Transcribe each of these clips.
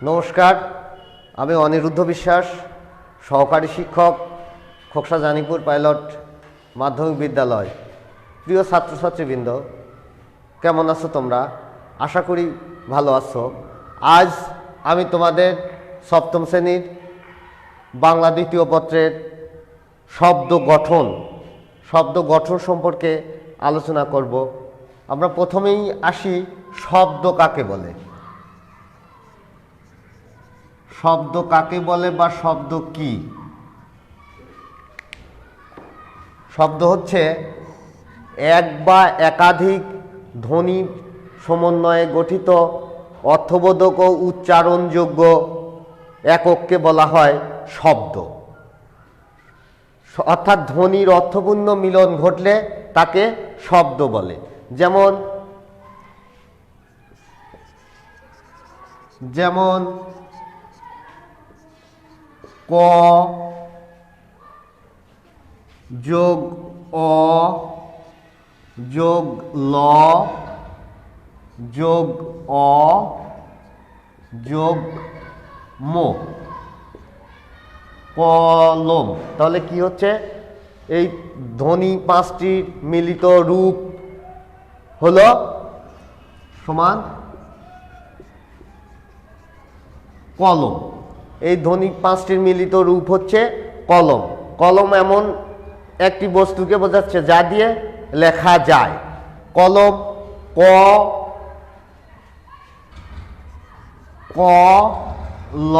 নমস্কার, আমি অনিরুদ্ধ বিশ্বাস, সহকারী শিক্ষক, খোকসা জানিপুর পাইলট মাধ্যমিক বিদ্যালয়। প্রিয় ছাত্রছাত্রীবৃন্দ, কেমন আছো তোমরা? আশা করি ভালো আছো। আজ আমি তোমাদের সপ্তম শ্রেণীর বাংলা দ্বিতীয় পত্রের শব্দ গঠন সম্পর্কে আলোচনা করব। আমরা প্রথমেই আসি, শব্দ কাকে বলে। শব্দ কাকে বলে বা শব্দ কি? শব্দ হচ্ছে এক বা একাধিক ধ্বনির সমন্বয়ে গঠিত অর্থবোধক ও উচ্চারণযোগ্য একককে বলা হয় শব্দ। অর্থাৎ ধ্বনির অর্থপূর্ণ মিলন ঘটলে তাকে শব্দ বলে। যেমন ক যোগ অ যোগ ল যোগ অ যোগ মো, কলম। তাহলে কি হচ্ছে? এই ধ্বনি পাঁচটির মিলিত রূপ হলো সমান কলম। এই ধ্বনি পাঁচটির মিলিত রূপ হচ্ছে কলম। কলম এমন একটি বস্তুকে বোঝাচ্ছে যা দিয়ে লেখা যায়। কলম ক ল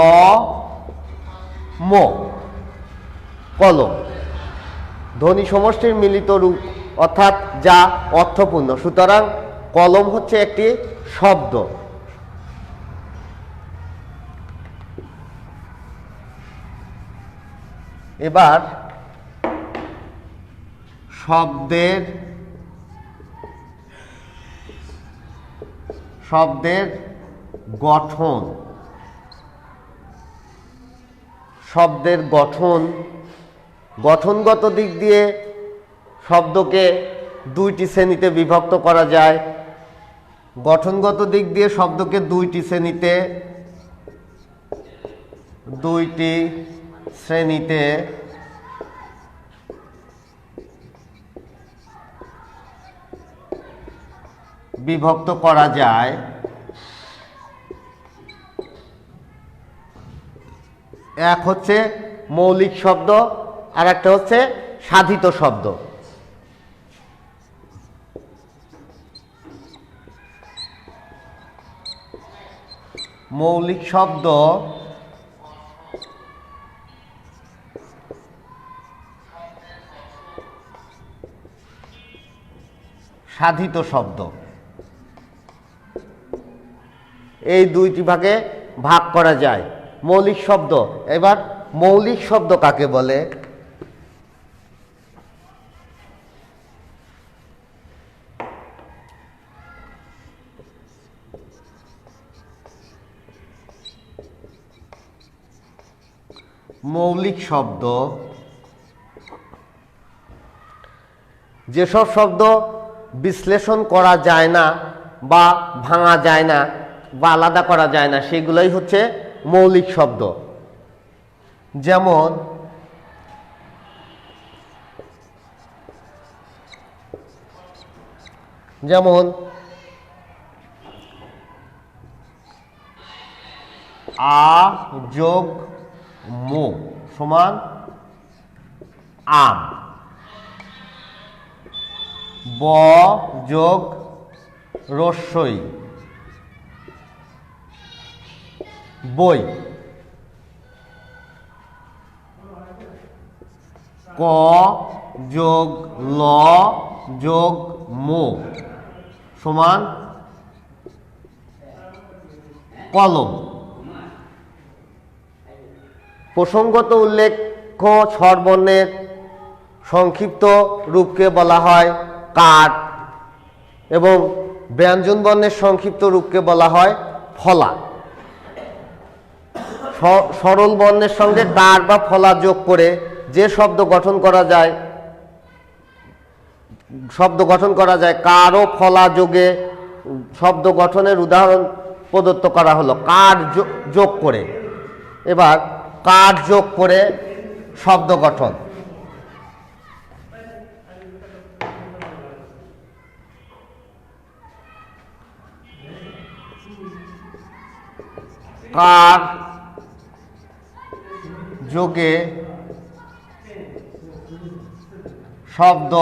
ম, কলম ধ্বনি সমষ্টির মিলিত রূপ, অর্থাৎ যা অর্থপূর্ণ। সুতরাং কলম হচ্ছে একটি শব্দ। এবার শব্দের গঠন। শব্দের গঠনগত দিক দিয়ে শব্দকে দুইটি শ্রেণীতে বিভক্ত করা যায়। গঠনগত দিক দিয়ে শব্দকে দুইটি শ্রেণীতে বিভক্ত করা যায়। এক হচ্ছে মৌলিক শব্দ, আর একটা হচ্ছে সাধিত শব্দ। মৌলিক শব্দ সাধিত শব্দ, এই দুইটি ভাগে ভাগ করা যায়। মৌলিক শব্দ। এবার মৌলিক শব্দ কাকে বলে? মৌলিক শব্দ যেসব শব্দ বিশ্লেষণ করা যায় না বা ভাঙা যায় না বা আলাদা করা যায় না, সেগুলোই হচ্ছে মৌলিক শব্দ। যেমন আ যোগ মো সমান আম। ব যোগ রস্যই বই। ক যোগ ল যোগ মো সমান কলম। প্রসঙ্গত উল্লেখ্য স্বরবর্ণের সংক্ষিপ্ত রূপকে বলা হয় কার এবং ব্যঞ্জন বর্ণের সংক্ষিপ্ত রূপকে বলা হয় ফলা। সরল বর্ণের সঙ্গে কার বা ফলা যোগ করে যে শব্দ গঠন করা যায় কার ও ফলা যোগে শব্দ গঠনের উদাহরণ প্রদত্ত করা হলো কার যোগ করে। এবার কার যোগ করে শব্দ গঠন। কার যোগে শব্দ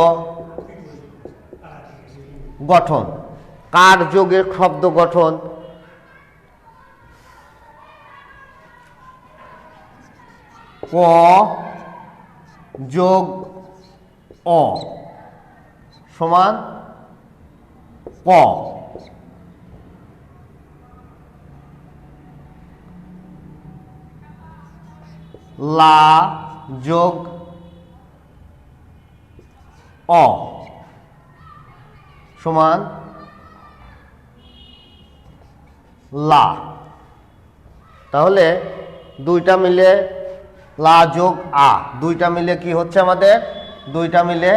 গঠন। কার যোগে শব্দ গঠন। ক যোগ অ সমান ক। লা যোগ অ সমান লা। তাহলে দুইটা মিলে লা যোগ আ, দুইটা মিলে কি হচ্ছে আমাদের? দুইটা মিলে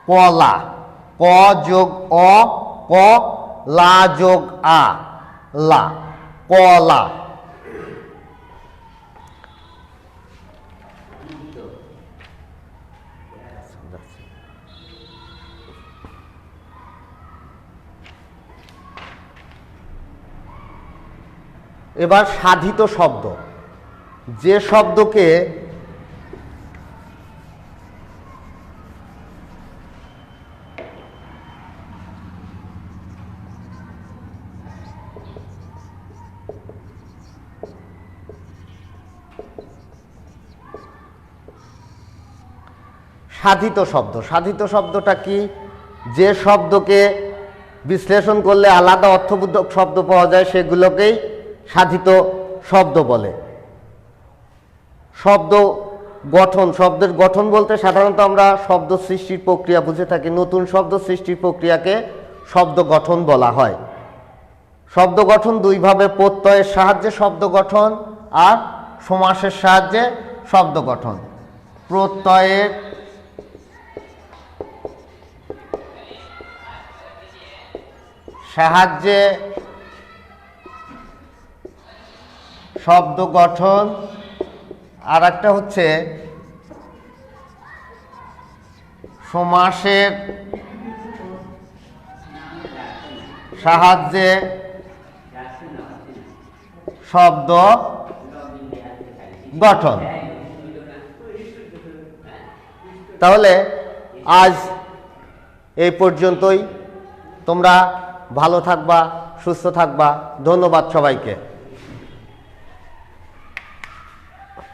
কলা। ক যোগ অ, ক, লা যোগ আ, লা, কলা। এবার সাধিত শব্দ, যে শব্দকে সাধিত শব্দ। সাধিত শব্দটা কি? যে শব্দকে বিশ্লেষণ করলে আলাদা অর্থবোধক শব্দ পাওয়া যায় সেগুলোকেই সাধিত শব্দ বলে। শব্দ গঠন, শব্দের গঠন বলতে সাধারণত আমরা শব্দ সৃষ্টির প্রক্রিয়া বুঝে থাকি। নতুন শব্দ সৃষ্টির প্রক্রিয়াকে শব্দ গঠন বলা হয়। শব্দ গঠন দুইভাবে, প্রত্যয়ের সাহায্যে শব্দ গঠন আর সমাসের সাহায্যে শব্দ গঠন। প্রত্যয়ের সাহায্যে শব্দ গঠন, আর একটা হচ্ছে সমাসের সাহায্যে শব্দ গঠন। তাহলে আজ এই পর্যন্তই। তোমরা ভালো থাকবা, সুস্থ থাকবা। ধন্যবাদ সবাইকে।